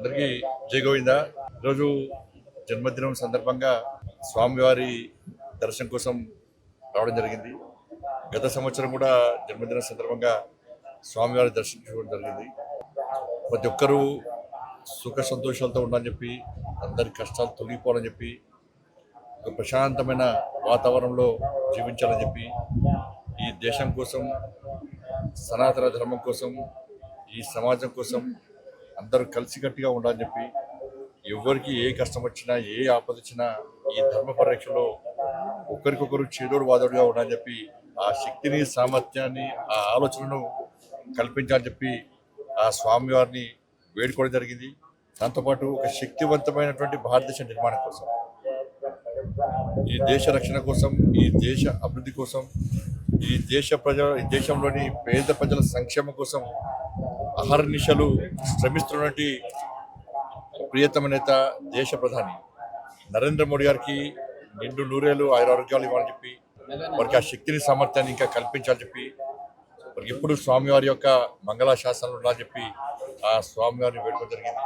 అందరికీ జై గోవింద. ఈరోజు జన్మదినం సందర్భంగా స్వామివారి దర్శనం కోసం రావడం జరిగింది. గత సంవత్సరం కూడా జన్మదినం సందర్భంగా స్వామివారి దర్శించుకోవడం జరిగింది. ప్రతి ఒక్కరూ సుఖ సంతోషాలతో ఉండాలని చెప్పి, అందరి కష్టాలు తొలగిపోవాలని చెప్పి, ఒక ప్రశాంతమైన వాతావరణంలో జీవించాలని చెప్పి, ఈ దేశం కోసం, సనాతన ధర్మం కోసం, ఈ సమాజం కోసం అందరూ కలిసికట్టుగా ఉండాలని చెప్పి, ఎవరికి ఏ కష్టం వచ్చినా, ఏ ఆపద వచ్చినా ఈ ధర్మ పరిరక్షలో ఒకరికొకరు చేదోడు వాదోడుగా ఉండాలని చెప్పి, ఆ శక్తిని, సామర్థ్యాన్ని, ఆ ఆలోచనను కల్పించాలని చెప్పి ఆ స్వామివారిని వేడుకోవడం జరిగింది. దాంతోపాటు ఒక శక్తివంతమైనటువంటి భారతదేశ నిర్మాణం కోసం, ఈ దేశ రక్షణ కోసం, ఈ దేశ అభివృద్ధి కోసం, ఈ దేశంలోని పేద ప్రజల సంక్షేమం కోసం అహర్నిశలు శ్రమిస్తున్నటువంటి ప్రియతమ నేత, దేశ ప్రధాని నరేంద్ర మోడీ గారికి నిండు నూరేళ్ళు ఆరోగ్యాలు ఇవ్వాలని చెప్పి, వారికి ఆ శక్తిని, సామర్థ్యాన్ని ఇంకా కల్పించాలని చెప్పి, వారికి ఎప్పుడు స్వామివారి యొక్క మంగళ శాసనాలు ఉండాలని చెప్పి ఆ స్వామివారిని వేడుకోవడం జరిగింది.